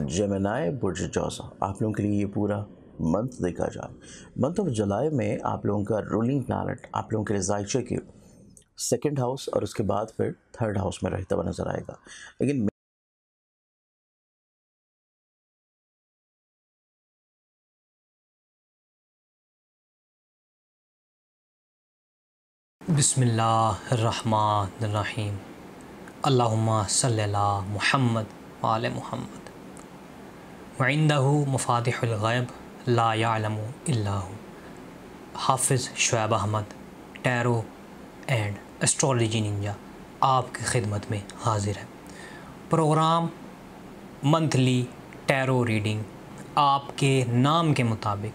Gemini बुर्ज जौज़ा, आप लोगों के लिए ये पूरा मंथ देखा जाए। मंथ ऑफ जुलाई में आप लोगों का रूलिंग प्लैनेट आप लोगों के लिए ज़ायचे के सेकंड हाउस और उसके बाद फिर थर्ड हाउस में रहता हुआ नज़र आएगा। लेकिन बिस्मिल्लाहिर्रहमानिर्रहीम। अल्लाहुम्मा सल्ली अला मुहम्मद व आले मुहम्मद। व इंदहु मफातिहुल गैब ला यअलमु इल्ला हु। Hafiz Shoaib Ahmed, tarot and astrology ninja आपकी खिदमत में हाजिर है। प्रोग्राम मंथली टैरो रीडिंग आपके नाम के मुताबिक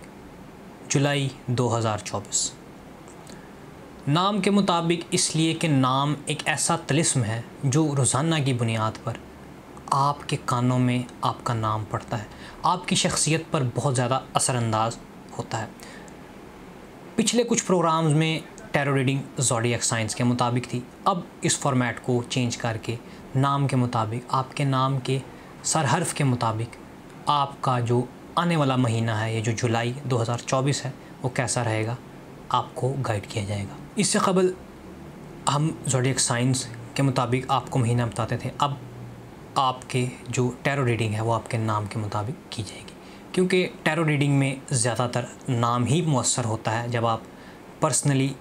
जुलाई 2024। नाम के मुताबिक इसलिए कि नाम एक ऐसा तिलिस्म है जो रोज़ाना की बुनियाद पर आपके कानों में आपका नाम पड़ता है, आपकी शख्सियत पर बहुत ज़्यादा असरअंदाज होता है। पिछले कुछ प्रोग्राम्स में टैरो रीडिंग ज़ोडिएक साइंस के मुताबिक थी। अब इस फॉर्मेट को चेंज करके नाम के मुताबिक, आपके नाम के सरहर्फ के मुताबिक आपका जो आने वाला महीना है, ये जो जुलाई 2024 है, वो कैसा रहेगा आपको गाइड किया जाएगा। इससे कबल हम ज़ोडिएक साइंस के मुताबिक आपको महीना बताते थे। अब आपके जो टैरो रीडिंग है वो आपके नाम के मुताबिक की जाएगी, क्योंकि टैरो रीडिंग में ज़्यादातर नाम ही मुअस्सर होता है। जब आप पर्सनली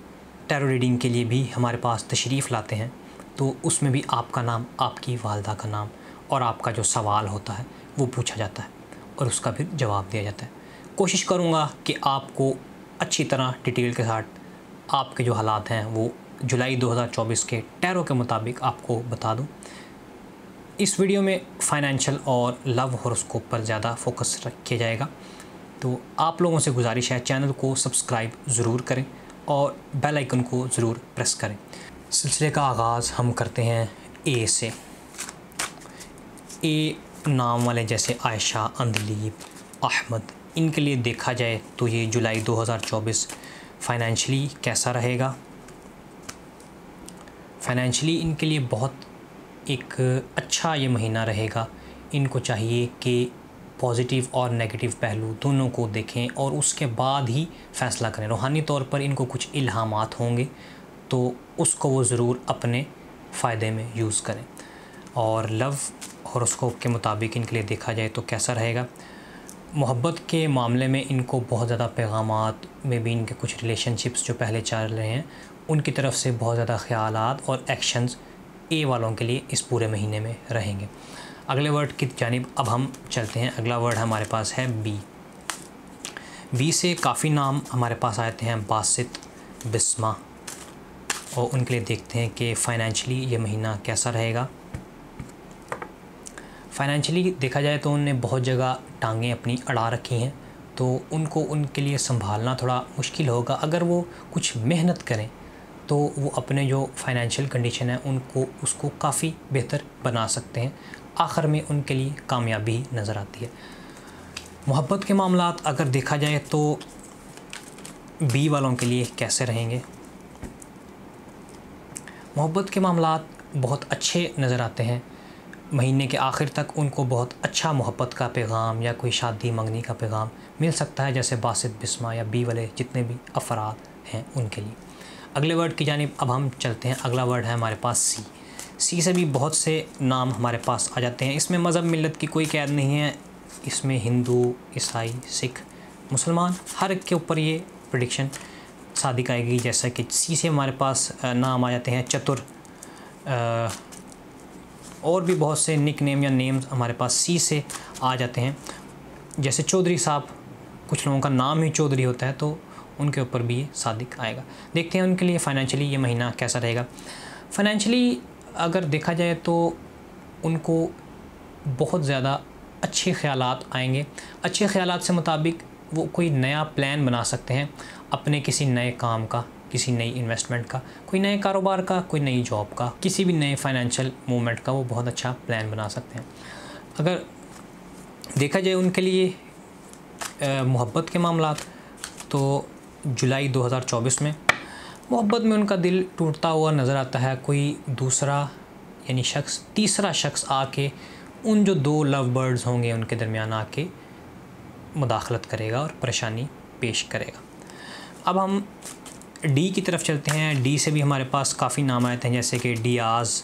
टैरो रीडिंग के लिए भी हमारे पास तशरीफ़ लाते हैं तो उसमें भी आपका नाम, आपकी वालदा का नाम और आपका जो सवाल होता है वो पूछा जाता है और उसका फिर जवाब दिया जाता है। कोशिश करूँगा कि आपको अच्छी तरह डिटेल के साथ आपके जो हालात हैं वो जुलाई 2024 के टैरो के मुताबिक आपको बता दूं। इस वीडियो में फ़ाइनेंशियल और लव हॉरोस्कोप पर ज़्यादा फोकस किया जाएगा, तो आप लोगों से गुजारिश है चैनल को सब्सक्राइब ज़रूर करें और बेल आइकन को ज़रूर प्रेस करें। सिलसिले का आगाज़ हम करते हैं ए से। ए नाम वाले जैसे आयशा, अंधलीब, अहमद, इनके लिए देखा जाए तो ये जुलाई 2024 फाइनेंशियली कैसा रहेगा। फाइनेंशियली इनके लिए बहुत एक अच्छा ये महीना रहेगा। इनको चाहिए कि पॉजिटिव और नेगेटिव पहलू दोनों को देखें और उसके बाद ही फ़ैसला करें। रूहानी तौर पर इनको कुछ इल्हामात होंगे तो उसको वो ज़रूर अपने फ़ायदे में यूज़ करें। और लव हॉरोस्कोप के मुताबिक इनके लिए देखा जाए तो कैसा रहेगा। मोहब्बत के मामले में इनको बहुत ज़्यादा पैगामात में भी इनके कुछ रिलेशनशिप्स जो पहले चल रहे हैं उनकी तरफ से बहुत ज़्यादा ख़यालात और एक्शंस ए वालों के लिए इस पूरे महीने में रहेंगे। अगले वर्ड की जानिब अब हम चलते हैं। अगला वर्ड हमारे पास है बी। बी से काफ़ी नाम हमारे पास आते हैं, बासित, बिस्मा, और उनके लिए देखते हैं कि फ़ाइनेंशियली ये महीना कैसा रहेगा। फ़ाइनेंशियली देखा जाए तो उनने बहुत जगह टांगें अपनी अड़ा रखी हैं, तो उनको उनके लिए संभालना थोड़ा मुश्किल होगा। अगर वो कुछ मेहनत करें तो वो अपने जो फ़ाइनेंशियल कंडीशन है उसको काफ़ी बेहतर बना सकते हैं। आखिर में उनके लिए कामयाबी नज़र आती है। मोहब्बत के मामलात अगर देखा जाए तो बी वालों के लिए कैसे रहेंगे। मोहब्बत के मामलात बहुत अच्छे नज़र आते हैं। महीने के आखिर तक उनको बहुत अच्छा मोहब्बत का पैगाम या कोई शादी मंगनी का पैगाम मिल सकता है, जैसे बासित, बिस्मा या बी वाले जितने भी अफराद हैं उनके लिए। अगले वर्ड की जानिब अब हम चलते हैं। अगला वर्ड है हमारे पास सी। सी से भी बहुत से नाम हमारे पास आ जाते हैं। इसमें मज़हब मिल्लत की कोई कैद नहीं है। इसमें हिंदू, ईसाई, सिख, मुसलमान हर एक के ऊपर ये प्रेडिक्शन सादिक आएगी। जैसा कि सी से हमारे पास नाम आ जाते हैं चतुर, और भी बहुत से निक नेम या नेम्स हमारे पास सी से आ जाते हैं, जैसे चौधरी साहब। कुछ लोगों का नाम ही चौधरी होता है तो उनके ऊपर भी ये सादिक आएगा। देखते हैं उनके लिए फ़ाइनेंशियली ये महीना कैसा रहेगा। फ़ाइनेंशियली अगर देखा जाए तो उनको बहुत ज़्यादा अच्छे ख़यालात आएंगे। अच्छे ख़यालात से मुताबिक वो कोई नया प्लान बना सकते हैं अपने किसी नए काम का, किसी नई इन्वेस्टमेंट का, कोई नए कारोबार का, कोई नई जॉब का, किसी भी नए फाइनेंशियल मूवमेंट का वो बहुत अच्छा प्लान बना सकते हैं। अगर देखा जाए उनके लिए मोहब्बत के मामलात तो जुलाई 2024 में मोहब्बत में उनका दिल टूटता हुआ नज़र आता है। कोई दूसरा यानी शख्स, तीसरा शख्स आके उन जो दो लव बर्ड्स होंगे उनके दरमियान आके मुदाखलत करेगा और परेशानी पेश करेगा। अब हम डी की तरफ चलते हैं। डी से भी हमारे पास काफ़ी नाम आए थे, जैसे कि डियाज़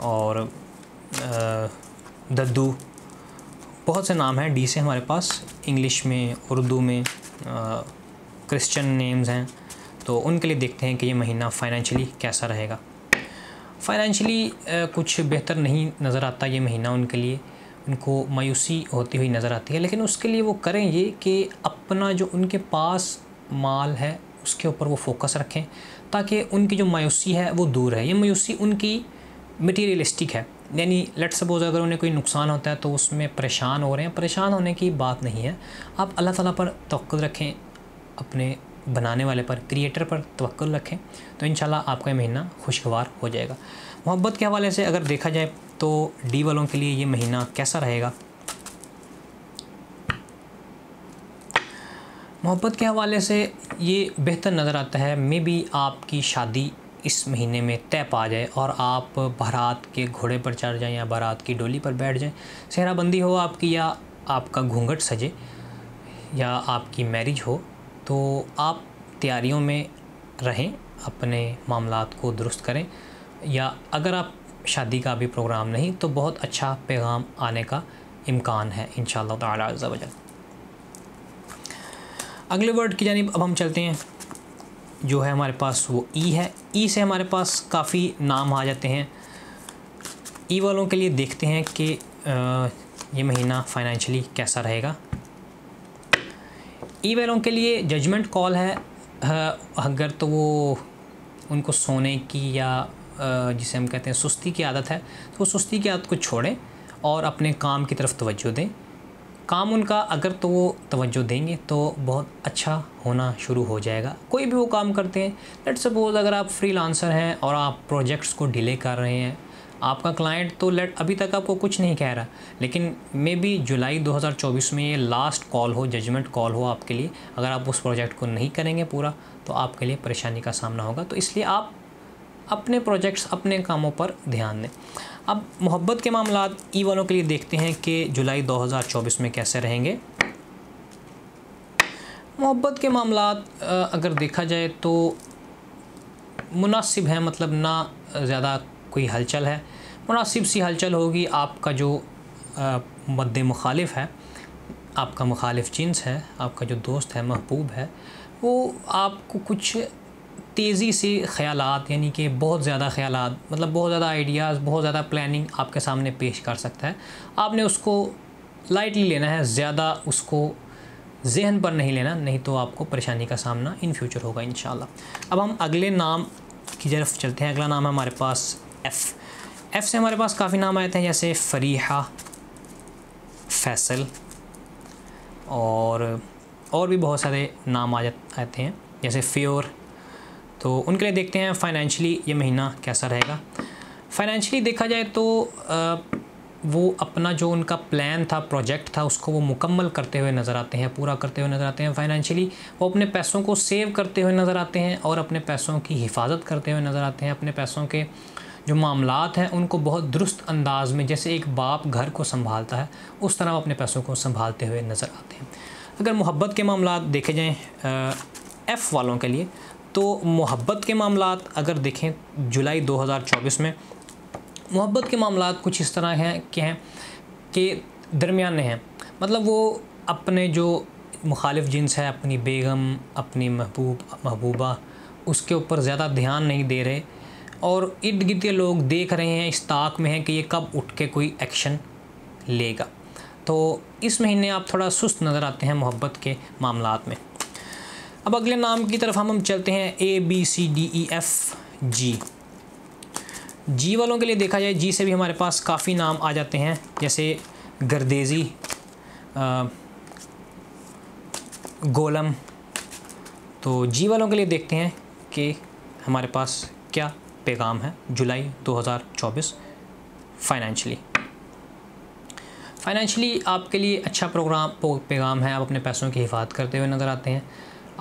और दद्दू, बहुत से नाम हैं डी से हमारे पास। इंग्लिश में, उर्दू में क्रिश्चियन नेम्स हैं, तो उनके लिए देखते हैं कि ये महीना फाइनेंशियली कैसा रहेगा। फाइनेंशियली कुछ बेहतर नहीं नज़र आता ये महीना उनके लिए, उनको मायूसी होती हुई नज़र आती है। लेकिन उसके लिए वो करें ये कि अपना जो उनके पास माल है उसके ऊपर वो फोकस रखें, ताकि उनकी जो मायूसी है वो दूर है। ये मायूसी उनकी मटीरियलिस्टिक है, यानी लेट सपोज़ अगर उन्हें कोई नुकसान होता है तो उसमें परेशान हो रहे हैं, परेशान होने की बात नहीं है। आप अल्लाह ताला पर तवक्कुल रखें, अपने बनाने वाले पर, क्रिएटर पर तवक्कुल रखें, तो इंशाल्लाह आपका ये महीना खुशगवार हो जाएगा। मोहब्बत के हवाले से अगर देखा जाए तो डी वालों के लिए ये महीना कैसा रहेगा। मोहब्बत के हवाले से ये बेहतर नज़र आता है, मे बी आपकी शादी इस महीने में तय पा जाए और आप बारात के घोड़े पर चढ़ जाएं या बारात की डोली पर बैठ जाएं, सेहराबंदी हो आपकी या आपका घूंघट सजे या आपकी मैरिज हो, तो आप तैयारियों में रहें, अपने मामलात को दुरुस्त करें। या अगर आप शादी का भी प्रोग्राम नहीं, तो बहुत अच्छा पैगाम आने का इम्कान है इंशाअल्लाह ताला अज़्ज़ा वजल। अगले वर्ड की जानिब अब हम चलते हैं, जो है हमारे पास वो ई है। ई से हमारे पास काफ़ी नाम आ जाते हैं। ई वालों के लिए देखते हैं कि ये महीना फाइनेंशियली कैसा रहेगा। ई वालों के लिए जजमेंट कॉल है, अगर तो वो उनको सोने की या जिसे हम कहते हैं सुस्ती की आदत है, तो वो सुस्ती की आदत को छोड़ें और अपने काम की तरफ तवज्जो दें। काम उनका अगर तो वो तवज्जो देंगे तो बहुत अच्छा होना शुरू हो जाएगा। कोई भी वो काम करते हैं, लेट्स सपोज़ अगर आप फ्रीलांसर हैं और आप प्रोजेक्ट्स को डिले कर रहे हैं, आपका क्लाइंट तो अभी तक आपको कुछ नहीं कह रहा, लेकिन मे बी जुलाई 2024 में ये लास्ट कॉल हो, जजमेंट कॉल हो आपके लिए। अगर आप उस प्रोजेक्ट को नहीं करेंगे पूरा, तो आपके लिए परेशानी का सामना होगा। तो इसलिए आप अपने प्रोजेक्ट्स, अपने कामों पर ध्यान दें। अब मोहब्बत के मामलात ई वालों के लिए देखते हैं कि जुलाई 2024 में कैसे रहेंगे। मोहब्बत के मामलात अगर देखा जाए तो मुनासिब है, मतलब ना ज़्यादा कोई हलचल है, मुनासिब सी हलचल होगी। आपका जो मद्दे मुखालिफ है, आपका मुखालिफ जिन्स है, आपका जो दोस्त है, महबूब है, वो आपको कुछ तेज़ी से ख़यालात, यानी कि बहुत ज़्यादा ख़यालात, मतलब बहुत ज़्यादा आइडियाज़, बहुत ज़्यादा प्लानिंग आपके सामने पेश कर सकता है। आपने उसको लाइटली लेना है, ज़्यादा उसको जहन पर नहीं लेना, नहीं तो आपको परेशानी का सामना इन फ्यूचर होगा इंशाल्लाह। अब हम अगले नाम की तरफ चलते हैं। अगला नाम है हमारे पास एफ़। एफ़ से हमारे पास काफ़ी नाम आए थे, जैसे फ़रीहा, फ़ैसल और भी बहुत सारे नाम आते हैं, जैसे फ़्योर। तो उनके लिए देखते हैं फाइनेंशियली ये महीना कैसा रहेगा। फाइनेंशियली देखा जाए तो वो अपना जो उनका प्लान था, प्रोजेक्ट था, उसको वो मुकम्मल करते हुए नज़र आते हैं, पूरा करते हुए नज़र आते हैं। फाइनेंशियली वो अपने पैसों को सेव करते हुए नज़र आते हैं और अपने पैसों की हिफाजत करते हुए नज़र आते हैं। अपने पैसों के जो मामलात हैं उनको बहुत दुरुस्त अंदाज में, जैसे एक बाप घर को संभालता है, उस तरह वो अपने पैसों को संभालते हुए नज़र आते हैं। अगर मोहब्बत के मामलात देखे जाएँ एफ़ वालों के लिए, तो मोहब्बत के मामलात अगर देखें जुलाई 2024 में, मोहब्बत के मामलात कुछ इस तरह हैं कि दरमियाने हैं। मतलब वो अपने जो मुखालिफ जिन्स है, अपनी बेगम, अपनी महबूबा, उसके ऊपर ज़्यादा ध्यान नहीं दे रहे और इर्द गिर्द के लोग देख रहे हैं, इस ताक में हैं कि ये कब उठ के कोई एक्शन लेगा। तो इस महीने आप थोड़ा सुस्त नज़र आते हैं मोहब्बत के मामलात में। अब अगले नाम की तरफ हम चलते हैं, ABCDEF जी वालों के लिए देखा जाए, जी से भी हमारे पास काफ़ी नाम आ जाते हैं, जैसे गर्देज़ी, गोलम। तो जी वालों के लिए देखते हैं कि हमारे पास क्या पैगाम है जुलाई 2024 फाइनेंशियली आपके लिए अच्छा पैगाम है। आप अपने पैसों की हिफाजत करते हुए नज़र आते हैं।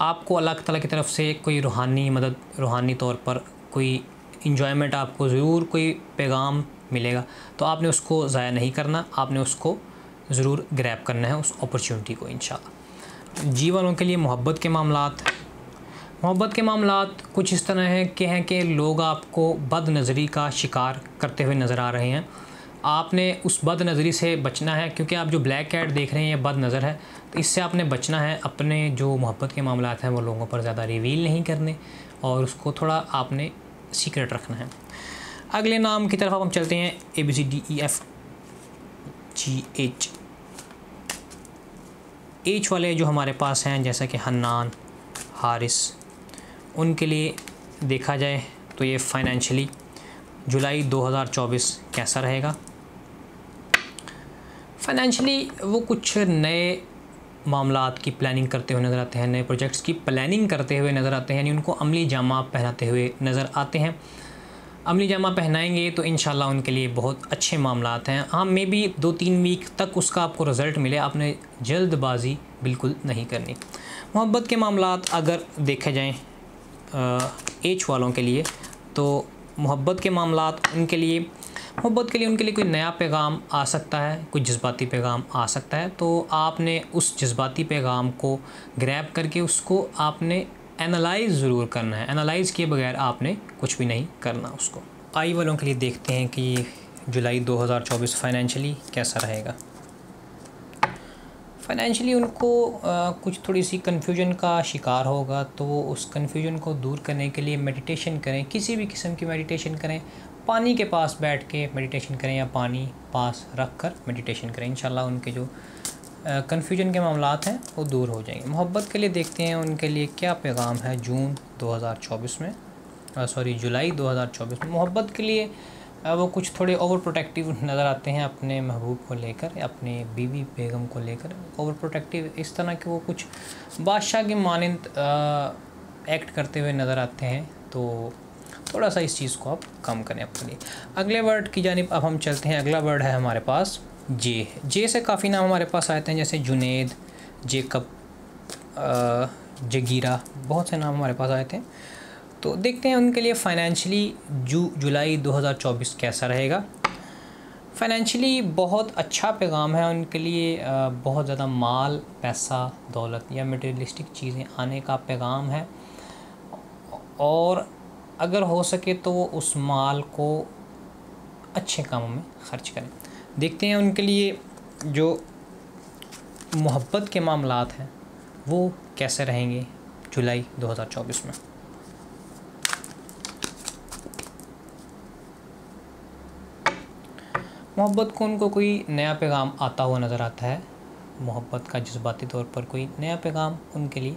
आपको अल्लाह ताला की तरफ से कोई रूहानी मदद, रूहानी तौर पर कोई इंजॉयमेंट आपको ज़रूर कोई पैगाम मिलेगा, तो आपने उसको ज़ाया नहीं करना, आपने उसको ज़रूर ग्रैब करना है उस अपॉर्चुनिटी को इंशाल्लाह। जी वालों के लिए मोहब्बत के मामलात कुछ इस तरह हैं कि लोग आपको बदनज़री का शिकार करते हुए नज़र आ रहे हैं। आपने उस बदनज़री से बचना है, क्योंकि आप जो ब्लैक कैट देख रहे हैं ये बद नज़र है, तो इससे आपने बचना है। अपने जो मोहब्बत के मामलात हैं वो लोगों पर ज़्यादा रिवील नहीं करने और उसको थोड़ा आपने सीक्रेट रखना है। अगले नाम की तरफ हम चलते हैं, ABCDEFGH। एच वाले जो हमारे पास हैं जैसा कि हन्नान, हारिस, उनके लिए देखा जाए तो ये फाइनेंशियली जुलाई 2024 कैसा रहेगा। फाइनेंशियली वो कुछ नए मामलात की प्लानिंग करते हुए नज़र आते हैं, नए प्रोजेक्ट्स की प्लानिंग करते हुए नज़र आते हैं, यानी उनको अमली जामा पहनाते हुए नज़र आते हैं। अमली जामा पहनाएंगे तो इंशाल्लाह उनके लिए बहुत अच्छे मामलात हैं। हाँ, मे बी 2-3 वीक तक उसका आपको रिज़ल्ट मिले, आपने जल्दबाजी बिल्कुल नहीं करनी। मोहब्बत के मामलात अगर देखे जाएँ एच वालों के लिए, तो मोहब्बत के मामलात उनके लिए कोई नया पैगाम आ सकता है, कोई जज्बाती पैगाम आ सकता है, तो आपने उस जज्बाती पैगाम को ग्रैब करके उसको आपने एनालाइज़ ज़रूर करना है। एनालाइज़ किए बगैर आपने कुछ भी नहीं करना उसको। आई वालों के लिए देखते हैं कि जुलाई 2024 फाइनेंशियली कैसा रहेगा। फाइनेंशियली उनको कुछ थोड़ी सी कन्फ्यूजन का शिकार होगा, तो उस कन्फ्यूजन को दूर करने के लिए मेडिटेशन करें, किसी भी किस्म की मेडिटेशन करें। पानी के पास बैठ के मेडिटेशन करें या पानी पास रख कर मेडिटेशन करें, इंशाल्लाह उनके जो कन्फ्यूजन के मामलात हैं वो दूर हो जाएंगे। मोहब्बत के लिए देखते हैं उनके लिए क्या पैगाम है जुलाई 2024 में। मोहब्बत के लिए वो कुछ थोड़े ओवर प्रोटेक्टिव नज़र आते हैं अपने महबूब को लेकर, अपने बीवी बेगम को लेकर। ओवर प्रोटेक्टिव इस तरह के वो कुछ बादशाह के मानंद एक्ट करते हुए नज़र आते हैं, तो थोड़ा सा इस चीज़ को आप कम करें अपने लिए। अगले वर्ड की जानिब अब हम चलते हैं। अगला वर्ड है हमारे पास जे से काफ़ी नाम हमारे पास आते हैं, जैसे जुनेद, जेकब, जगीरा, बहुत से नाम हमारे पास आए थे। तो देखते हैं उनके लिए फाइनेंशियली जुलाई 2024 कैसा रहेगा। फाइनेंशियली बहुत अच्छा पैगाम है उनके लिए, बहुत ज़्यादा माल, पैसा, दौलत या मटेरियलिस्टिक चीज़ें आने का पैगाम है, और अगर हो सके तो वो उस माल को अच्छे कामों में ख़र्च करें। देखते हैं उनके लिए जो मोहब्बत के मामलात हैं वो कैसे रहेंगे जुलाई 2024 में। मोहब्बत को उनको कोई नया पैगाम आता हुआ नज़र आता है। मोहब्बत का जज्बाती तौर पर कोई नया पैगाम उनके लिए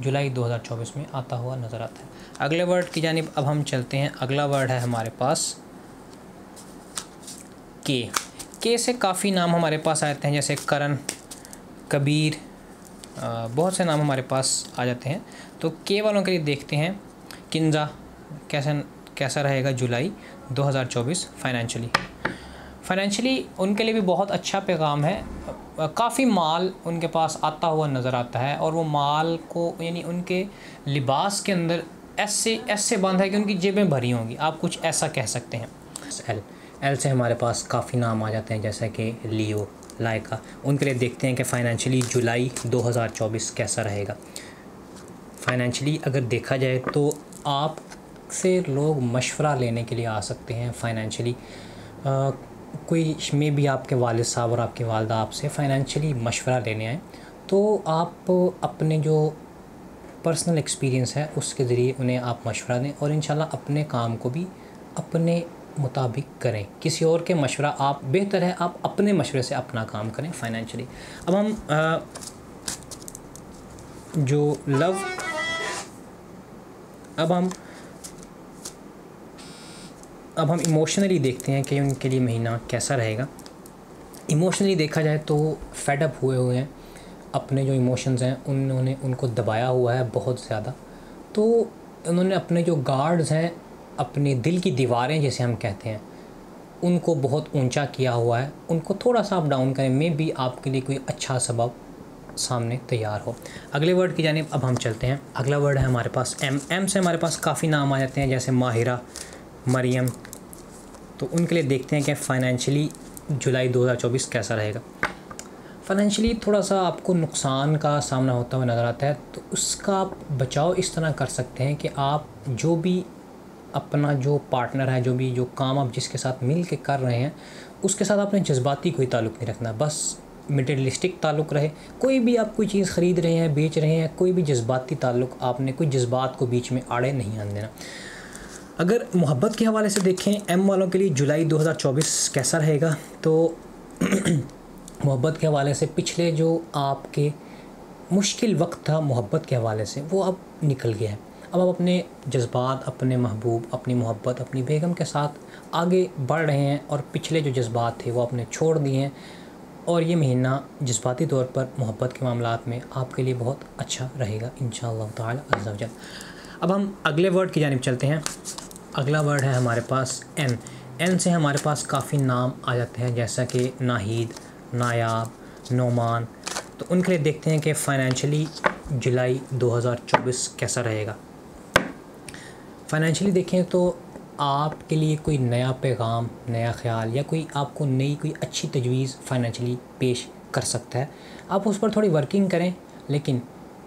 जुलाई 2024 में आता हुआ नज़र आता है। अगले वर्ड की जानिब अब हम चलते हैं। अगला वर्ड है हमारे पास के से काफ़ी नाम हमारे पास आते हैं, जैसे करण, कबीर, बहुत से नाम हमारे पास आ जाते हैं। तो के वालों के लिए देखते हैं किंजा कैसा रहेगा जुलाई 2024 फाइनेंशियली उनके लिए भी बहुत अच्छा पैगाम है। काफ़ी माल उनके पास आता हुआ नज़र आता है, और वो माल को यानी उनके लिबास के अंदर ऐसे बंद है कि उनकी जेबें भरी होंगी, आप कुछ ऐसा कह सकते हैं। एल से हमारे पास काफ़ी नाम आ जाते हैं, जैसे कि लियो, लाइका। उनके लिए देखते हैं कि फ़ाइनेंशियली जुलाई 2024 कैसा रहेगा। फ़ाइनेंशियली अगर देखा जाए तो आपसे लोग मशवरा लेने के लिए आ सकते हैं। फ़ाइनेंशियली कोई में भी आपके वालिद साहब और आपकी वालदा आपसे फ़ाइनेंशियली मशवरा लेने आए, तो आप अपने जो पर्सनल एक्सपीरियंस है उसके ज़रिए उन्हें आप मशवरा दें, और इंशाल्लाह अपने काम को भी अपने मुताबिक करें। किसी और के मशवरा आप बेहतर है आप अपने मशवरे से अपना काम करें फ़ाइनेंशियली। अब हम इमोशनली देखते हैं कि उनके लिए महीना कैसा रहेगा। इमोशनली देखा जाए तो फेड अप हुए हैं, अपने जो इमोशंस हैं उनको दबाया हुआ है बहुत ज़्यादा। तो उन्होंने अपने जो गार्ड्स हैं, अपने दिल की दीवारें जैसे हम कहते हैं, उनको बहुत ऊंचा किया हुआ है। उनको थोड़ा सा आप डाउन करें, में भी आपके लिए कोई अच्छा सबब सामने तैयार हो। अगले वर्ड की जानिब अब हम चलते हैं। अगला वर्ड है हमारे पास एम से हमारे पास काफ़ी नाम आ जाते हैं, जैसे माहिरा, मरियम, तो उनके लिए देखते हैं कि फ़ाइनेंशियली जुलाई 2024 कैसा रहेगा। फ़ाइनेंशियली थोड़ा सा आपको नुकसान का सामना होता हुआ नज़र आता है, तो उसका आप बचाव इस तरह कर सकते हैं कि आप जो भी अपना जो पार्टनर है, जो काम आप जिसके साथ मिल के कर रहे हैं, उसके साथ आपने जज्बाती कोई ताल्लुक़ नहीं रखना, बस मटेरियलिस्टिक ताल्लुक़ रहे। कोई भी आप कोई चीज़ ख़रीद रहे हैं, बेच रहे हैं, कोई भी जज्बाती ताल्लुक़, आपने कोई जज्बात को बीच में आड़े नहीं आने देना। अगर मोहब्बत के हवाले से देखें एम वालों के लिए जुलाई 2024 कैसा रहेगा, तो मोहब्बत के हवाले से पिछले जो आपके मुश्किल वक्त था मोहब्बत के हवाले से, वो अब निकल गया है। अब आप अपने जज्बात, अपने महबूब, अपनी मोहब्बत, अपनी बेगम के साथ आगे बढ़ रहे हैं और पिछले जो जज्बात थे वो आपने छोड़ दिए हैं, और ये महीना जज्बाती तौर पर मोहब्बत के मामलात में आपके लिए बहुत अच्छा रहेगा इंशाअल्लाह ताला अज़्ज़ा वजल। अब हम अगले वर्ड की जानिब चलते हैं। अगला वर्ड है हमारे पास एन। एन से हमारे पास काफ़ी नाम आ जाते हैं, जैसा कि नाहिद, नायाब, नोमान। तो उनके लिए देखते हैं कि फ़ाइनेंशियली जुलाई 2024 कैसा रहेगा। फ़ाइनेंशियली देखें तो आपके लिए कोई नया पैगाम, नया ख़्याल या कोई आपको नई कोई अच्छी तजवीज़ फ़ाइनेंशियली पेश कर सकता है। आप उस पर थोड़ी वर्किंग करें, लेकिन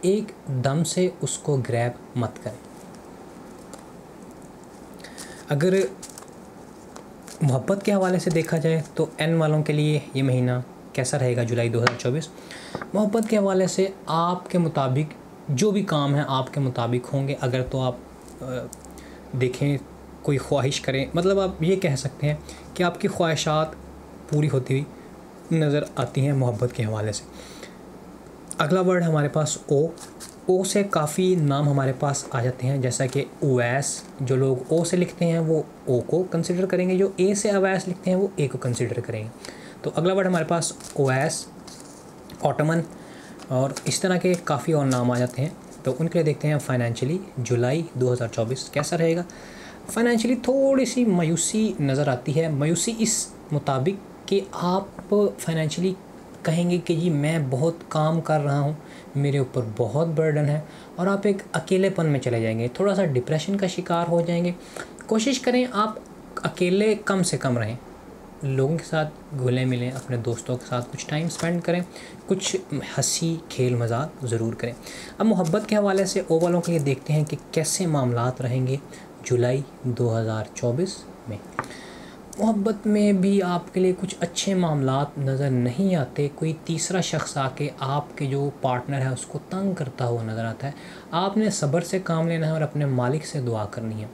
एक दम से उसको ग्रैब मत करें। अगर मोहब्बत के हवाले से देखा जाए तो एन वालों के लिए ये महीना कैसा रहेगा जुलाई 2024। मोहब्बत के हवाले से आपके मुताबिक जो भी काम है आपके मुताबिक होंगे। अगर तो आप देखें कोई ख्वाहिश करें, मतलब आप ये कह सकते हैं कि आपकी ख्वाहिशात पूरी होती हुई नज़र आती हैं मोहब्बत के हवाले से। अगला वर्ड हमारे पास ओ। ओ से काफ़ी नाम हमारे पास आ जाते हैं, जैसा कि उवैस। जो लोग ओ से लिखते हैं वो ओ को कंसिडर करेंगे, जो ए से अवैस लिखते हैं वो ए को कंसिडर करेंगे। तो अगला वर्ड हमारे पास उवैस, ऑटमन और इस तरह के काफ़ी और नाम आ जाते हैं। तो उनके लिए देखते हैं फ़ाइनेंशियली जुलाई 2024 कैसा रहेगा। फ़ाइनेंशियली थोड़ी सी मायूसी नज़र आती है। मायूसी इस मुताबिक कि आप फ़ाइनेंशियली कहेंगे कि जी मैं बहुत काम कर रहा हूँ, मेरे ऊपर बहुत बर्डन है, और आप एक अकेलेपन में चले जाएंगे, थोड़ा सा डिप्रेशन का शिकार हो जाएंगे। कोशिश करें आप अकेले कम से कम रहें, लोगों के साथ घुले मिलें, अपने दोस्तों के साथ कुछ टाइम स्पेंड करें, कुछ हंसी खेल मजाक ज़रूर करें। अब मोहब्बत के हवाले से ओ वालों के लिए देखते हैं कि कैसे मामलात रहेंगे जुलाई 2024 में। मोहब्बत में भी आपके लिए कुछ अच्छे मामलात नज़र नहीं आते। कोई तीसरा शख्स आके आपके जो पार्टनर है उसको तंग करता हुआ नज़र आता है। आपने सब्र से काम लेना है और अपने मालिक से दुआ करनी है।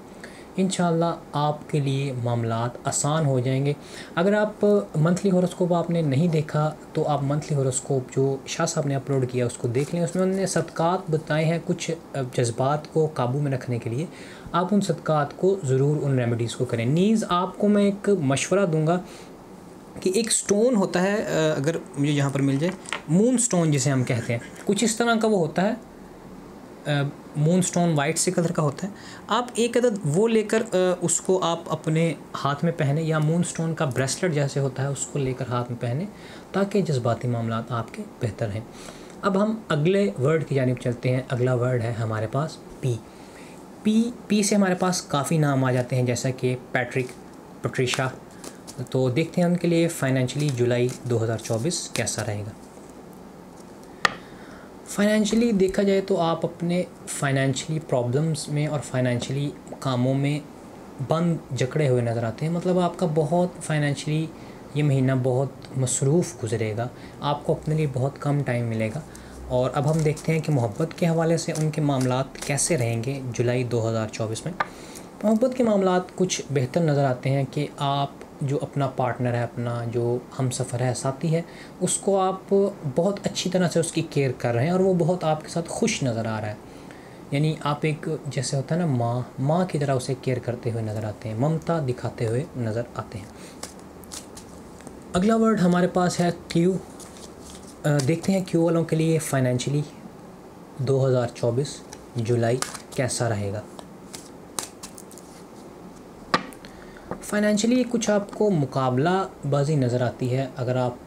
इंशाअल्लाह आपके लिए मामलात आसान हो जाएंगे। अगर आप मंथली हॉरोस्कोप आपने नहीं देखा तो आप मंथली हॉरोस्कोप जो शाह साहब ने अपलोड किया उसको देख लें। उसमें उन्होंने सदक़ात बताए हैं कुछ जज्बात को काबू में रखने के लिए। आप उन सदक़ात को ज़रूर, उन रेमेडीज़ को करें। नीज़ आपको मैं एक मशवरा दूंगा कि एक स्टोन होता है, अगर मुझे यहाँ पर मिल जाए, मून स्टोन जिसे हम कहते हैं, कुछ इस तरह का वो होता है। मून स्टोन वाइट से कलर का होता है। आप एक अदद वो लेकर उसको आप अपने हाथ में पहने, या मून स्टोन का ब्रेसलेट जैसे होता है उसको लेकर हाथ में पहने, ताकि जज्बाती मामलात आपके बेहतर हैं। अब हम अगले वर्ड की जानिब चलते हैं। अगला वर्ड है हमारे पास पी। पी से हमारे पास काफ़ी नाम आ जाते हैं, जैसा कि पैट्रिक, पट्रिशा। तो देखते हैं उनके लिए फ़ाइनेंशियली जुलाई 2024 कैसा रहेगा। फ़ाइनेंशियली देखा जाए तो आप अपने फ़ाइनेंशियली प्रॉब्लम्स में और फ़ाइनेंशियली कामों में बंद जकड़े हुए नज़र आते हैं। मतलब आपका बहुत फ़ाइनेंशियली ये महीना बहुत मसरूफ़ गुजरेगा, आपको अपने लिए बहुत कम टाइम मिलेगा। और अब हम देखते हैं कि मोहब्बत के हवाले से उनके मामलात कैसे रहेंगे जुलाई 2024 में। मोहब्बत के मामलात कुछ बेहतर नज़र आते हैं कि आप जो अपना पार्टनर है, अपना जो हम सफ़र है, साथी है, उसको आप बहुत अच्छी तरह से उसकी केयर कर रहे हैं और वो बहुत आपके साथ खुश नज़र आ रहा है। यानी आप एक, जैसे होता है ना, माँ की तरह उसे केयर करते हुए नज़र आते हैं, ममता दिखाते हुए नज़र आते हैं। अगला वर्ड हमारे पास है क्यू। देखते हैं क्यू वालों के लिए फ़ाइनेंशियली 2024 जुलाई कैसा रहेगा। फ़ाइनेंशियली कुछ आपको मुकाबला बाजी नज़र आती है। अगर आप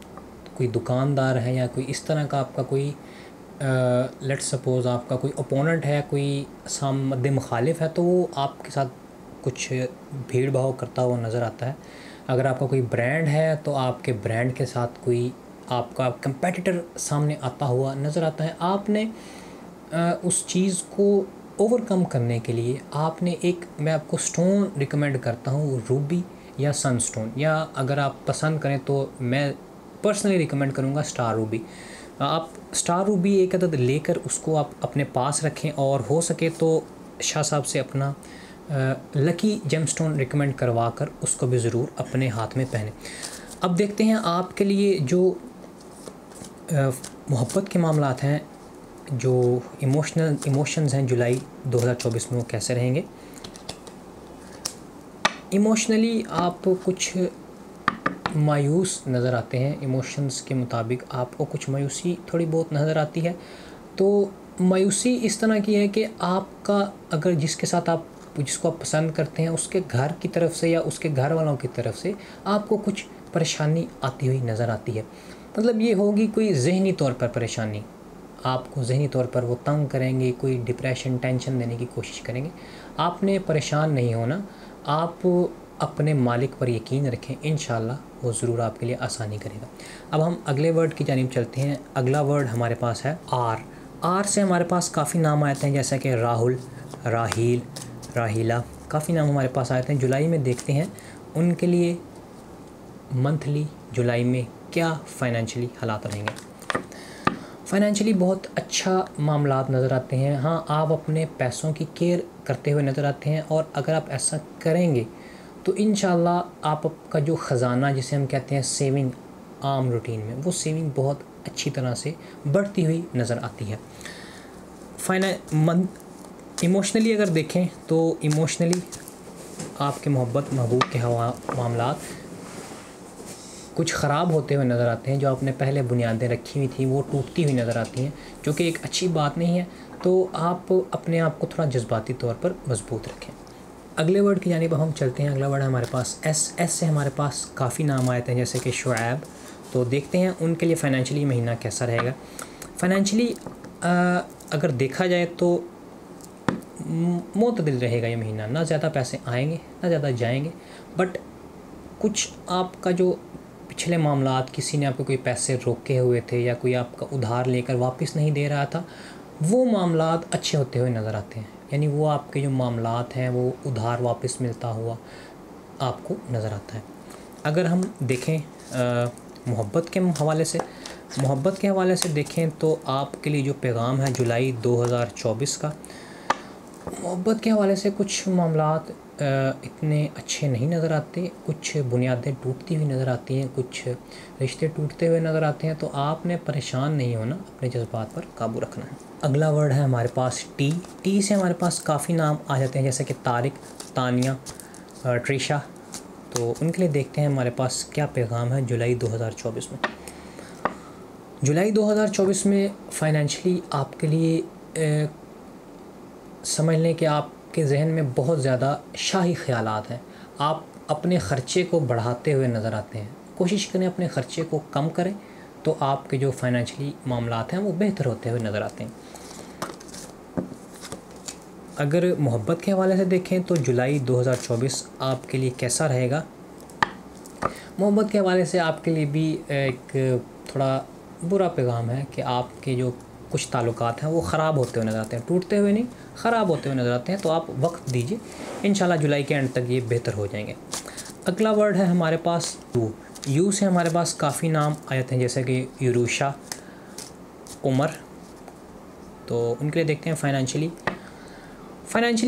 कोई दुकानदार हैं या कोई इस तरह का आपका कोई लेट्स सपोज़ आपका कोई ओपोनेंट है, कोई मद्दे मुखालिफ है, तो वो आपके साथ कुछ भीड़ भाव करता हुआ नज़र आता है। अगर आपका कोई ब्रांड है तो आपके ब्रांड के साथ कोई आपका कंपेटिटर सामने आता हुआ नज़र आता है। आपने उस चीज़ को ओवरकम करने के लिए आपने मैं आपको स्टोन रिकमेंड करता हूँ, रूबी या सनस्टोन, या अगर आप पसंद करें तो मैं पर्सनली रिकमेंड करूँगा स्टार रूबी। आप स्टार रूबी एक अदद लेकर उसको आप अपने पास रखें और हो सके तो शाह साहब से अपना लकी जेमस्टोन रिकमेंड करवा कर उसको भी ज़रूर अपने हाथ में पहने। अब देखते हैं आपके लिए जो मोहब्बत के मामलात हैं, जो इमोशंस हैं जुलाई 2024 में वो कैसे रहेंगे। इमोशनली आप कुछ मायूस नज़र आते हैं, इमोशंस के मुताबिक आपको कुछ मायूसी थोड़ी बहुत नज़र आती है। तो मायूसी इस तरह की है कि आपका अगर जिसको आप पसंद करते हैं उसके घर की तरफ से या उसके घर वालों की तरफ से आपको कुछ परेशानी आती हुई नज़र आती है। मतलब ये होगी कोई ज़हनी तौर पर परेशानी, आपको ज़हनी तौर पर वो तंग करेंगे, कोई डिप्रेशन टेंशन देने की कोशिश करेंगे। आपने परेशान नहीं होना, आप अपने मालिक पर यकीन रखें, इंशाल्लाह वो ज़रूर आपके लिए आसानी करेगा। अब हम अगले वर्ड की जानिब चलते हैं। अगला वर्ड हमारे पास है आर से हमारे पास काफ़ी नाम आते हैं, जैसा कि राहुल, राहील, राहीला, काफ़ी नाम हमारे पास आते हैं। जुलाई में देखते हैं उनके लिए मंथली जुलाई में क्या फ़ाइनेंशियली हालात रहेंगे। फ़ाइनेंशियली बहुत अच्छा मामलात नज़र आते हैं। हाँ, आप अपने पैसों की केयर करते हुए नज़र आते हैं और अगर आप ऐसा करेंगे तो इंशाल्लाह आपका जो ख़जाना जिसे हम कहते हैं सेविंग आम रूटीन में, वो सेविंग बहुत अच्छी तरह से बढ़ती हुई नज़र आती है। इमोशनली अगर देखें तो इमोशनली आपके मोहब्बत महबूब के मामलात कुछ ख़राब होते हुए नज़र आते हैं। जो आपने पहले बुनियादें रखी हुई थी वो टूटती हुई नज़र आती हैं, जो कि एक अच्छी बात नहीं है। तो आप अपने आप को थोड़ा जज्बाती तौर पर मजबूत रखें। अगले वर्ड की जानिब हम चलते हैं। अगला वर्ड है हमारे पास एस से हमारे पास काफ़ी नाम आए थे, जैसे कि शुएब। तो देखते हैं उनके लिए फ़ाइनेंशियली महीना कैसा रहेगा। फ़ाइनेंशियली अगर देखा जाए तो मोतदिल रहेगा ये महीना, ना ज़्यादा पैसे आएंगे ना ज़्यादा जाएंगे, बट कुछ आपका जो पिछले मामलात, किसी ने आपको कोई पैसे रोके हुए थे या कोई आपका उधार लेकर वापस नहीं दे रहा था, वो मामलात अच्छे होते हुए नज़र आते हैं। यानी वो आपके जो मामलात हैं वो उधार वापस मिलता हुआ आपको नज़र आता है। अगर हम देखें मोहब्बत के हवाले से देखें तो आपके लिए जो पैगाम है जुलाई 2024 का, मोहब्बत के हवाले से कुछ मामलात इतने अच्छे नहीं नज़र आते। कुछ बुनियादें टूटती हुई नज़र आती हैं, कुछ रिश्ते टूटते हुए नज़र आते हैं। तो आपने परेशान नहीं होना, अपने जज्बात पर काबू रखना है। अगला वर्ड है हमारे पास टी से हमारे पास काफ़ी नाम आ जाते हैं, जैसे कि तारिक, तानिया, ट्रिशा। तो उनके लिए देखते हैं हमारे पास क्या पैगाम है जुलाई 2024 में। जुलाई 2024 में फ़ाइनेंशियली आपके लिए समझ लें कि आपके जहन में बहुत ज़्यादा शाही ख़यालात हैं। आप अपने ख़र्चे को बढ़ाते हुए नज़र आते हैं। कोशिश करें अपने ख़र्चे को कम करें, तो आपके जो फ़ाइनेंशियली मामलात हैं वो बेहतर होते हुए नज़र आते हैं। अगर मोहब्बत के हवाले से देखें तो जुलाई 2024 आपके लिए कैसा रहेगा। मोहब्बत के हवाले से आपके लिए भी एक थोड़ा बुरा पैगाम है कि आपके जो कुछ ताल्लुकात हैं वो ख़राब होते हुए नज़र आते हैं, टूटते हुए नहीं, ख़राब होते हुए नज़र आते हैं। तो आप वक्त दीजिए, इंशाल्लाह जुलाई के एंड तक ये बेहतर हो जाएंगे। अगला वर्ड है हमारे पास यू से हमारे पास काफ़ी नाम आ जाते हैं, जैसे कि यूरुशा, उमर। तो उनके लिए देखते हैं फ़ाइनेंशियली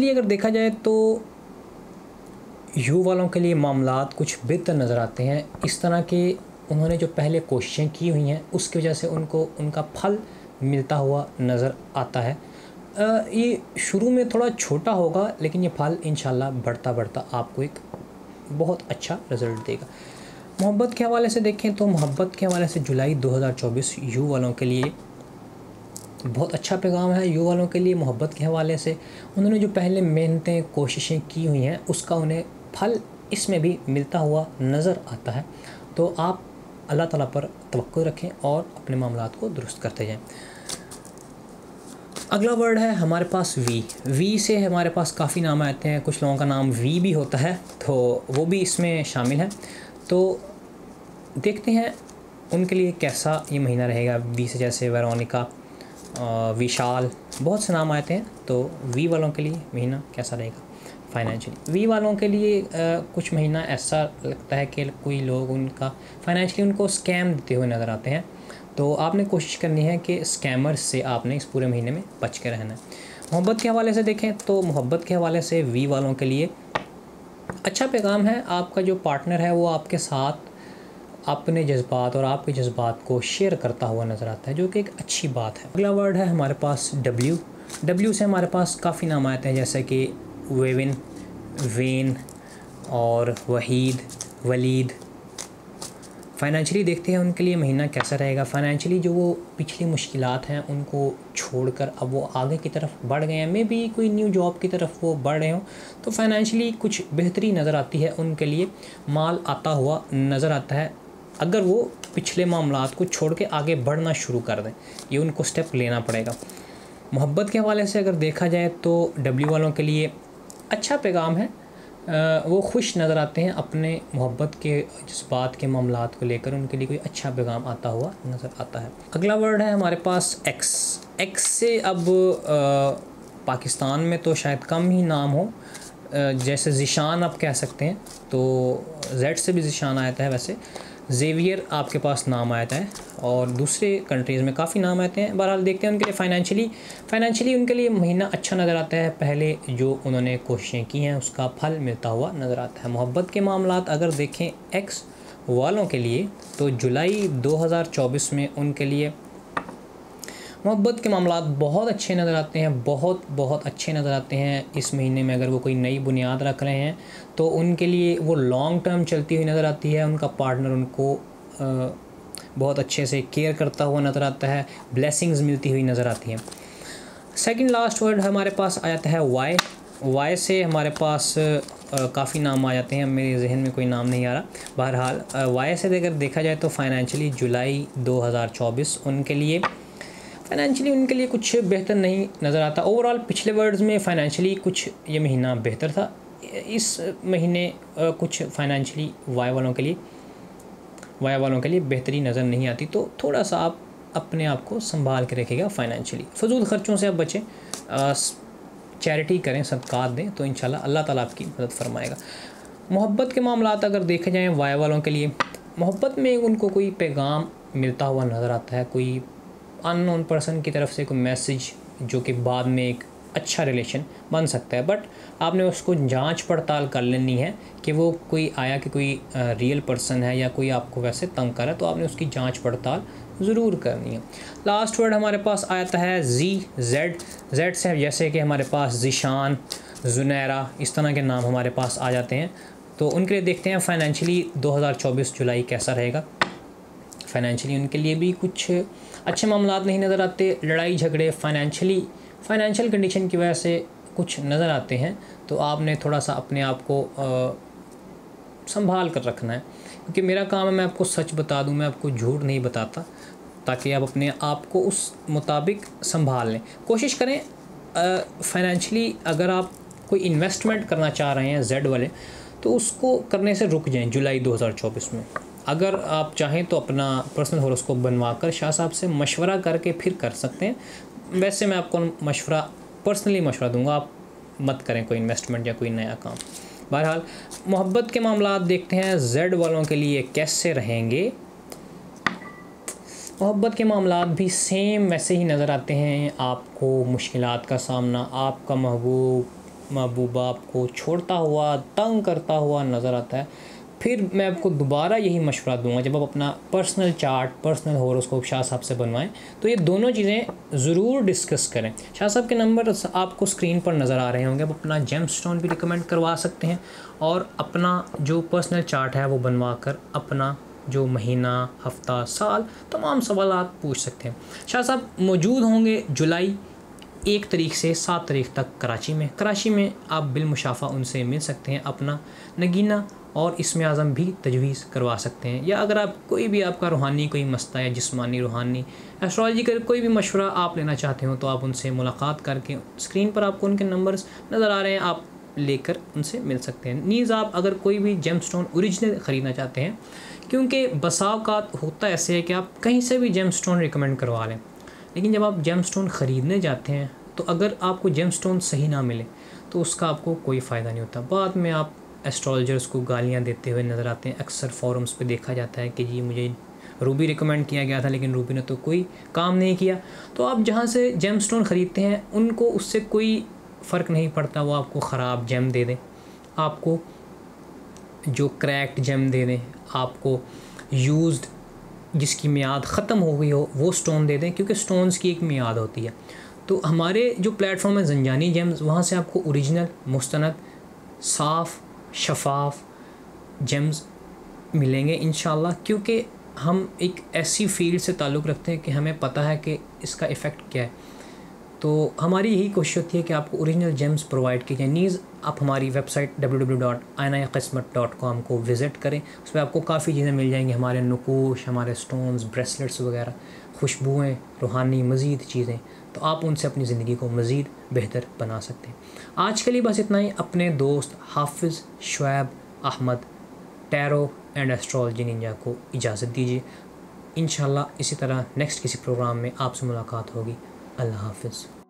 अगर देखा जाए तो यू वालों के लिए मामलात कुछ बेहतर नज़र आते हैं। इस तरह के उन्होंने जो पहले कोशिशें की हुई हैं उसकी वजह से उनको उनका फल मिलता हुआ नज़र आता है। ये शुरू में थोड़ा छोटा होगा, लेकिन ये फल इंशाल्लाह बढ़ता बढ़ता आपको एक बहुत अच्छा रिज़ल्ट देगा। मोहब्बत के हवाले से देखें तो मोहब्बत के हवाले से जुलाई 2024 यू वालों के लिए बहुत अच्छा पैगाम है। यू वालों के लिए मोहब्बत के हवाले से उन्होंने जो पहले मेहनतें कोशिशें की हुई हैं उसका उन्हें फल इसमें भी मिलता हुआ नज़र आता है। तो आप अल्लाह ताला पर तवक्कुल रखें और अपने मामलात को दुरुस्त करते जाएं। अगला वर्ड है हमारे पास वी से हमारे पास काफ़ी नाम आते हैं, कुछ लोगों का नाम वी भी होता है, तो वो भी इसमें शामिल है। तो देखते हैं उनके लिए कैसा ये महीना रहेगा। वी से जैसे वेरोनिका, विशाल, बहुत से नाम आते हैं। तो वी वालों के लिए महीना कैसा रहेगा फाइनेंशियली। वी वालों के लिए कुछ महीना ऐसा लगता है कि कोई लोग उनका फाइनेंशियली उनको स्कैम देते हुए नज़र आते हैं। तो आपने कोशिश करनी है कि स्कैमर्स से आपने इस पूरे महीने में बच के रहना है। मोहब्बत के हवाले से देखें तो मोहब्बत के हवाले से वी वालों के लिए अच्छा पैगाम है। आपका जो पार्टनर है वो आपके साथ अपने जज्बात और आपके जज्बात को शेयर करता हुआ नज़र आता है, जो कि एक अच्छी बात है। अगला वर्ड है हमारे पास डब्ल्यू से हमारे पास काफ़ी नाम आते हैं, जैसे कि वेविन, वेन और वहीद, वलीद। फाइनेंशियली देखते हैं उनके लिए महीना कैसा रहेगा। फाइनेंशियली जो वो पिछली मुश्किलात हैं उनको छोड़कर अब वो आगे की तरफ बढ़ गए हैं, मे बी कोई न्यू जॉब की तरफ वो बढ़ रहे हों, तो फाइनेंशियली कुछ बेहतरी नज़र आती है उनके लिए। माल आता हुआ नज़र आता है अगर वो पिछले मामलात को छोड़ के आगे बढ़ना शुरू कर दें, ये उनको स्टेप लेना पड़ेगा। मोहब्बत के हवाले से अगर देखा जाए तो डब्ल्यू वालों के लिए अच्छा पैगाम है। वो खुश नज़र आते हैं अपने मोहब्बत के जज्बात के मामलात को लेकर, उनके लिए कोई अच्छा पैगाम आता हुआ नज़र आता है। अगला वर्ड है हमारे पास एक्स से अब पाकिस्तान में तो शायद कम ही नाम हो, जैसे ज़िशान आप कह सकते हैं, तो जेड से भी ज़िशान आता है। वैसे ज़ेवियर आपके पास नाम आता है और दूसरे कंट्रीज़ में काफ़ी नाम आते हैं। बहरहाल देखते हैं उनके लिए फ़ाइनेंशियली उनके लिए महीना अच्छा नज़र आता है। पहले जो उन्होंने कोशिशें की हैं उसका फल मिलता हुआ नज़र आता है। मोहब्बत के मामलात अगर देखें एक्स वालों के लिए तो जुलाई 2024 में उनके लिए मोहब्बत के मामलात बहुत अच्छे नज़र आते हैं, बहुत अच्छे नज़र आते हैं। इस महीने में अगर वो कोई नई बुनियाद रख रहे हैं तो उनके लिए वो लॉन्ग टर्म चलती हुई नज़र आती है। उनका पार्टनर उनको बहुत अच्छे से केयर करता हुआ नज़र आता है, ब्लेसिंग्स मिलती हुई नज़र आती हैं। सेकंड लास्ट वर्ड हमारे पास आ जाता है वाई से हमारे पास काफ़ी नाम आ जाते हैं, मेरे जहन में कोई नाम नहीं आ रहा। बहरहाल वाई से अगर देखा जाए तो फाइनेंशियली जुलाई 2024 उनके लिए फाइनेंशियली उनके लिए कुछ बेहतर नहीं नज़र आता। ओवरऑल पिछले वर्ड्स में फाइनेंशियली कुछ ये महीना बेहतर था, इस महीने कुछ फाइनेंशियली वाई वालों के लिए बेहतरी नज़र नहीं आती। तो थोड़ा सा आप अपने आप को संभाल के रखिएगा फाइनेंशियली। फजूल ख़र्चों से आप बचें, चैरिटी करें, सदक़ात दें, तो इंशाल्लाह अल्लाह ताला आपकी मदद फरमाएगा। मोहब्बत के मामलात अगर देखे जाएँ वाई वालों के लिए, मोहब्बत में उनको कोई पैगाम मिलता हुआ नज़र आता है, कोई अननोन पर्सन की तरफ से कोई मैसेज, जो कि बाद में एक अच्छा रिलेशन बन सकता है। बट आपने उसको जांच पड़ताल कर लेनी है कि वो कोई आया कि कोई रियल पर्सन है या कोई आपको वैसे तंग कर रहा है, तो आपने उसकी जांच पड़ताल ज़रूर करनी है। लास्ट वर्ड हमारे पास आता है जेड से, जैसे कि हमारे पास ज़िशान, जुनैरा, इस तरह के नाम हमारे पास आ जाते हैं। तो उनके लिए देखते हैं फाइनेंशियली 2024 जुलाई कैसा रहेगा। फाइनेंशियली उनके लिए भी कुछ अच्छे मामलात नहीं नज़र आते। लड़ाई झगड़े फाइनेंशियल कंडीशन की वजह से कुछ नज़र आते हैं, तो आपने थोड़ा सा अपने आप को संभाल कर रखना है, क्योंकि मेरा काम है मैं आपको सच बता दूं, मैं आपको झूठ नहीं बताता, ताकि आप अपने आप को उस मुताबिक संभाल लें। कोशिश करें फाइनेंशियली अगर आप कोई इन्वेस्टमेंट करना चाह रहे हैं जेड वाले, तो उसको करने से रुक जाएं जुलाई 2024 में। अगर आप चाहें तो अपना पर्सनल हॉरोस्कोप बनवा कर शाह साहब से मशवरा करके फिर कर सकते हैं। वैसे मैं आपको पर्सनली मशवरा दूंगा, आप मत करें कोई इन्वेस्टमेंट या कोई नया काम। बहरहाल मोहब्बत के मामलात देखते हैं जेड वालों के लिए कैसे रहेंगे। मोहब्बत के मामलात भी सेम वैसे ही नज़र आते हैं। आपको मुश्किलात का सामना, आपका महबूबा आपको छोड़ता हुआ, तंग करता हुआ नज़र आता है। फिर मैं आपको दोबारा यही मशवरा दूंगा, जब आप अपना personal chart, personal horoscope Shah साहब से बनवाएं, तो ये दोनों चीज़ें ज़रूर डिस्कस करें। शाह साहब के नंबर आपको स्क्रीन पर नज़र आ रहे होंगे। आप अपना जेमस्टोन भी रिकमेंड करवा सकते हैं और अपना जो पर्सनल चार्ट है वो बनवा कर अपना जो महीना, हफ्ता, साल, तमाम सवालात पूछ सकते हैं। शाह साहब मौजूद होंगे जुलाई 1 तारीख से 7 तारीख तक कराची में आप बिलमुशाफा उनसे मिल सकते हैं, अपना नगीना और इसमें आज़म भी तजवीज़ करवा सकते हैं। या अगर आप कोई भी आपका रूहानी कोई मसला या जिस्मानी रूहानी एस्ट्रोलॉजी का कोई भी मशवरा आप लेना चाहते हो तो आप उनसे मुलाकात करके, स्क्रीन पर आपको उनके नंबर्स नज़र आ रहे हैं, आप लेकर उनसे मिल सकते हैं। नीज़ आप अगर कोई भी जेमस्टोन ओरिजिनल ख़रीदना चाहते हैं, क्योंकि बसावकात होता ऐसे है कि आप कहीं से भी जेमस्टोन रिकमेंड करवा लें, लेकिन जब आप जेमस्टोन ख़रीदने जाते हैं तो अगर आपको जेमस्टोन सही ना मिले तो उसका आपको कोई फ़ायदा नहीं होता। बाद में आप एस्ट्रोलॉजर्स को गालियाँ देते हुए नज़र आते हैं। अक्सर फोरम्स पे देखा जाता है कि जी मुझे रूबी रिकमेंड किया गया था लेकिन रूबी ने तो कोई काम नहीं किया। तो आप जहाँ से जेमस्टोन ख़रीदते हैं उनको उससे कोई फ़र्क नहीं पड़ता, वो आपको ख़राब जेम दे दें, आपको जो क्रैक्ड जेम दे दें, आपको यूज्ड जिसकी मियाद ख़त्म हो गई हो वो स्टोन दे दें, क्योंकि स्टोन्स की एक मियाद होती है। तो हमारे जो प्लेटफॉर्म है ज़ंजानी जेम्स, वहाँ से आपको ओरिजिनल मुस्तनद साफ़ शफाफ जेम्स मिलेंगे इंशाल्लाह, क्योंकि हम एक ऐसी फील्ड से ताल्लुक़ रखते हैं कि हमें पता है कि इसका इफ़ेक्ट क्या है। तो हमारी यही कोशिश होती है कि आपको ओरिजिनल जेम्स प्रोवाइड की जाए। नीज़ आप हमारी वेबसाइट www.ainaqismat.com को विज़िट करें, उसमें आपको काफ़ी चीज़ें मिल जाएंगी, हमारे नुकूश, हमारे स्टोन्स, ब्रेसलेट्स वगैरह, खुशबुएँ, रूहानी मज़ीद चीज़ें, तो आप उनसे अपनी ज़िंदगी को मज़ीद बेहतर बना सकते हैं। आज के लिए बस इतना ही। अपने दोस्त Hafiz Shoaib Ahmed tarot and astrology ninja को इजाज़त दीजिए। इंशाल्लाह इसी तरह नेक्स्ट किसी प्रोग्राम में आपसे मुलाकात होगी। अल्लाह हाफिज़।